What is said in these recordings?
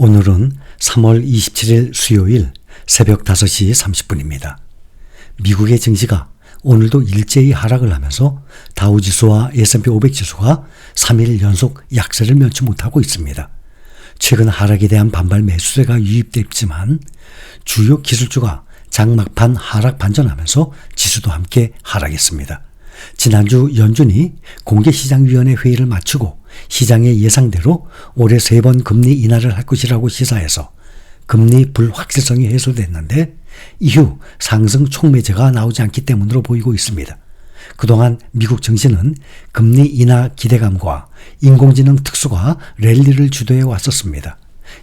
오늘은 3월 27일 수요일 새벽 5시 30분입니다. 미국의 증시가 오늘도 일제히 하락을 하면서 다우지수와 S&P 500 지수가 3일 연속 약세를 면치 못하고 있습니다. 최근 하락에 대한 반발 매수세가 유입됐지만 주요 기술주가 장막판 하락 반전하면서 지수도 함께 하락했습니다. 지난주 연준이 공개시장위원회 회의를 마치고 시장의 예상대로 올해 3번 금리 인하를 할 것이라고 시사해서 금리 불확실성이 해소됐는데 이후 상승 촉매제가 나오지 않기 때문으로 보이고 있습니다. 그동안 미국 증시는 금리 인하 기대감과 인공지능 특수가 랠리를 주도해 왔었습니다.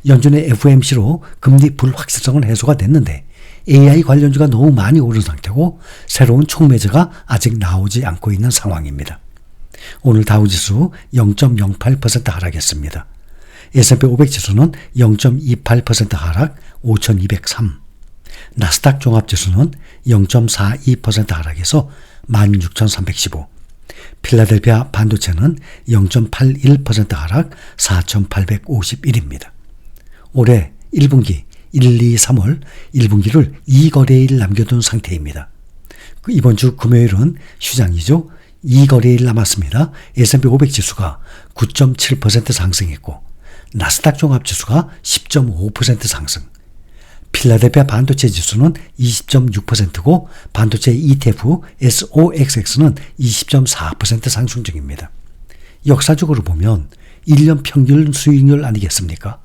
연준의 FOMC로 금리 불확실성은 해소가 됐는데 AI 관련주가 너무 많이 오른 상태고 새로운 촉매제가 아직 나오지 않고 있는 상황입니다. 오늘 다우지수 0.08% 하락했습니다. S&P 500 지수는 0.28% 하락 5203, 나스닥 종합지수는 0.42% 하락해서 16315, 필라델피아 반도체는 0.81% 하락 4851입니다. 올해 1분기 1, 2, 3월 1분기를 2거래일 남겨둔 상태입니다. 이번 주 금요일은 휴장이죠. 2거래일 남았습니다. S&P 500 지수가 9.7% 상승했고 나스닥 종합지수가 10.5% 상승, 필라델피아 반도체 지수는 20.6%고 반도체 ETF SOXX는 20.4% 상승 중입니다. 역사적으로 보면 1년 평균 수익률 아니겠습니까?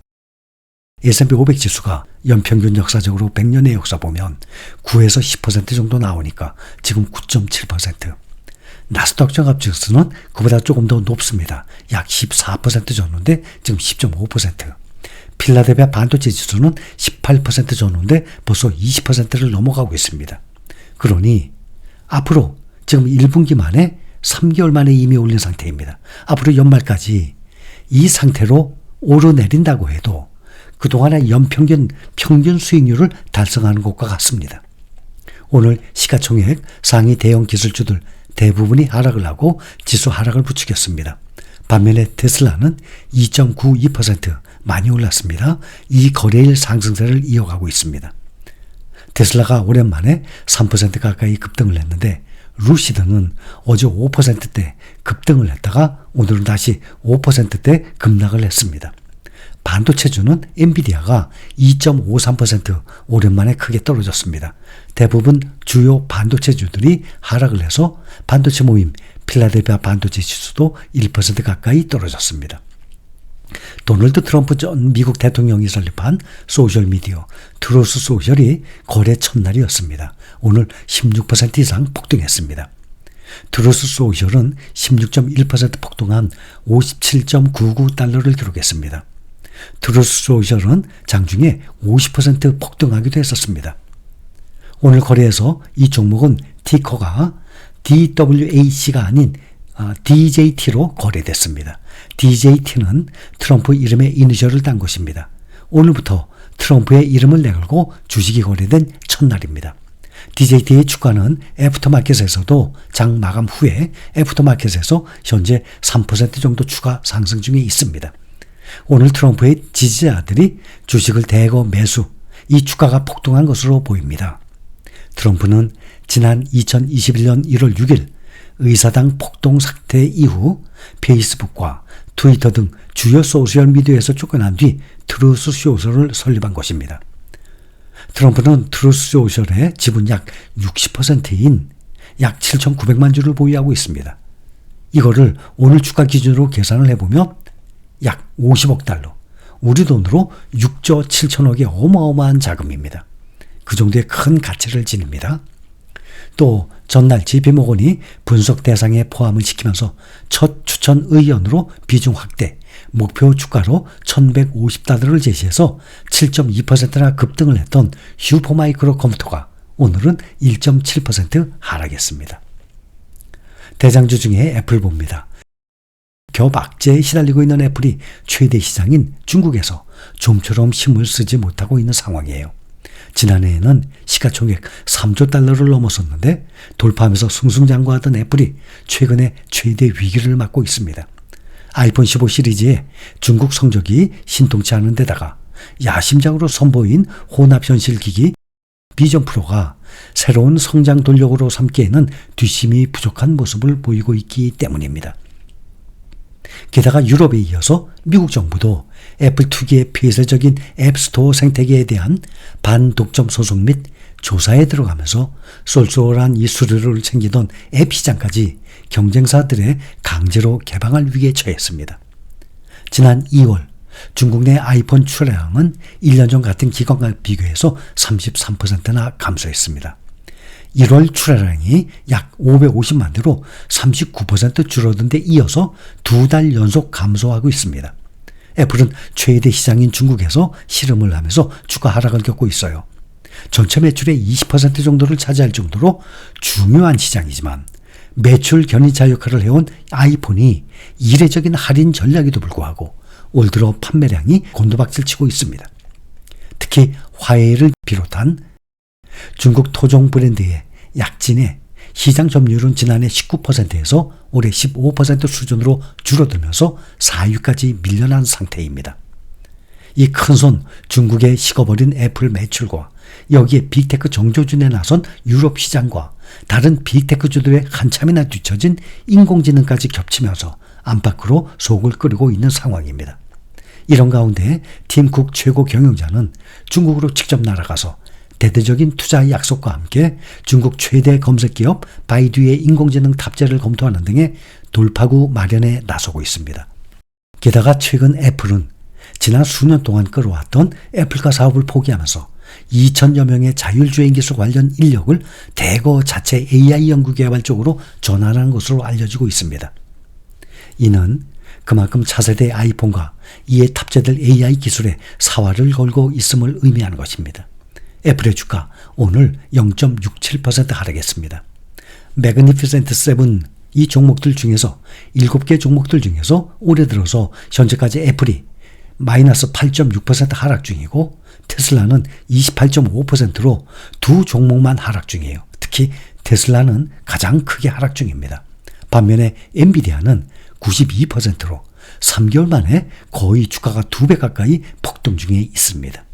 S&P 500 지수가 연평균 역사적으로 100년의 역사 보면 9에서 10% 정도 나오니까 지금 9.7%. 나스닥 종합지수는 그보다 조금 더 높습니다. 약 14% 줬는데 지금 10.5%. 필라델피아 반도체 지수는 18% 줬는데 벌써 20%를 넘어가고 있습니다. 그러니 앞으로 지금 1분기 만에 3개월 만에 이미 올린 상태입니다. 앞으로 연말까지 이 상태로 오르내린다고 해도 그동안의 연평균 평균 수익률을 달성하는 것과 같습니다. 오늘 시가총액 상위 대형 기술주들 대부분이 하락을 하고 지수 하락을 부추겼습니다. 반면에 테슬라는 2.92% 많이 올랐습니다. 이 거래일 상승세를 이어가고 있습니다. 테슬라가 오랜만에 3% 가까이 급등을 했는데 루시드는 어제 5%대 급등을 했다가 오늘은 다시 5%대 급락을 했습니다. 반도체주는 엔비디아가 2.53% 오랜만에 크게 떨어졌습니다. 대부분 주요 반도체주들이 하락을 해서 반도체 모임 필라델피아 반도체 지수도 1% 가까이 떨어졌습니다. 도널드 트럼프 전 미국 대통령이 설립한 소셜미디어 트루스 소셜이 거래 첫날이었습니다. 오늘 16% 이상 폭등했습니다. 트루스 소셜은 16.1% 폭등한 57.99달러를 기록했습니다. 트루스 소셜은 장중에 50% 폭등하기도 했었습니다. 오늘 거래에서 이 종목은 티커가 DWAC가 아닌 DJT로 거래됐습니다. DJT는 트럼프 이름의 이니셜을 딴 것입니다. 오늘부터 트럼프의 이름을 내걸고 주식이 거래된 첫날입니다. DJT의 주가는 애프터마켓에서도 장 마감 후에 애프터마켓에서 현재 3% 정도 추가 상승 중에 있습니다. 오늘 트럼프의 지지자들이 주식을 대거 매수, 이 주가가 폭등한 것으로 보입니다. 트럼프는 지난 2021년 1월 6일 의사당 폭동 사태 이후 페이스북과 트위터 등 주요 소셜미디어에서 쫓겨난 뒤 트루스 소셜을 설립한 것입니다. 트럼프는 트루스 소셜의 지분 약 60%인 약 7,900만 주를 보유하고 있습니다. 이거를 오늘 주가 기준으로 계산을 해보면 약 50억 달러, 우리 돈으로 6조 7천억의 어마어마한 자금입니다. 그 정도의 큰 가치를 지닙니다. 또 전날 JP모건이 분석 대상에 포함을 시키면서 첫 추천 의견으로 비중 확대, 목표 주가로 1150달러를 제시해서 7.2%나 급등을 했던 슈퍼마이크로 컴퓨터가 오늘은 1.7% 하락했습니다. 대장주 중에 애플 봅니다. 겹 악재에 시달리고 있는 애플이 최대 시장인 중국에서 좀처럼 힘을 쓰지 못하고 있는 상황이에요. 지난해에는 시가총액 3조 달러를 넘어섰는데 돌파하면서 승승장구하던 애플이 최근에 최대 위기를 맞고 있습니다. 아이폰 15 시리즈의 중국 성적이 신통치 않은 데다가 야심작으로 선보인 혼합현실 기기 비전 프로가 새로운 성장 동력으로 삼기에는 뒷심이 부족한 모습을 보이고 있기 때문입니다. 게다가 유럽에 이어서 미국 정부도 애플 특유의 폐쇄적인 앱스토어 생태계에 대한 반독점 소송 및 조사에 들어가면서 쏠쏠한 이 수수료를 챙기던 앱 시장까지 경쟁사들의 강제로 개방할 위기에 처했습니다. 지난 2월 중국 내 아이폰 출하량은 1년 전 같은 기간과 비교해서 33%나 감소했습니다. 1월 출하량이 약 550만 대로 39% 줄어든 데 이어서 2달 연속 감소하고 있습니다. 애플은 최대 시장인 중국에서 실험을 하면서 주가 하락을 겪고 있어요. 전체 매출의 20% 정도를 차지할 정도로 중요한 시장이지만 매출 견인차 역할을 해온 아이폰이 이례적인 할인 전략에도 불구하고 올 들어 판매량이 곤두박질치고 있습니다. 특히 화웨이를 비롯한 중국 토종 브랜드의 약진의 시장 점유율은 지난해 19%에서 올해 15% 수준으로 줄어들면서 4위까지 밀려난 상태입니다. 이 큰손 중국에 식어버린 애플 매출과 여기에 빅테크 정조준에 나선 유럽 시장과 다른 빅테크주들의 한참이나 뒤처진 인공지능까지 겹치면서 안팎으로 속을 끓이고 있는 상황입니다. 이런 가운데 팀쿡 최고 경영자는 중국으로 직접 날아가서 대대적인 투자 약속과 함께 중국 최대 검색기업 바이두의 인공지능 탑재를 검토하는 등의 돌파구 마련에 나서고 있습니다. 게다가 최근 애플은 지난 수년 동안 끌어왔던 애플카 사업을 포기하면서 2천여 명의 자율주행 기술 관련 인력을 대거 자체 AI 연구 개발 쪽으로 전환한 것으로 알려지고 있습니다. 이는 그만큼 차세대 아이폰과 이에 탑재될 AI 기술에 사활을 걸고 있음을 의미하는 것입니다. 애플의 주가 오늘 0.67% 하락했습니다. 매그니피센트 7 이 종목들 중에서 7개 종목들 중에서 올해 들어서 현재까지 애플이 마이너스 8.6% 하락 중이고 테슬라는 28.5%로 두 종목만 하락 중이에요. 특히 테슬라는 가장 크게 하락 중입니다. 반면에 엔비디아는 92%로 3개월 만에 거의 주가가 2배 가까이 폭등 중에 있습니다.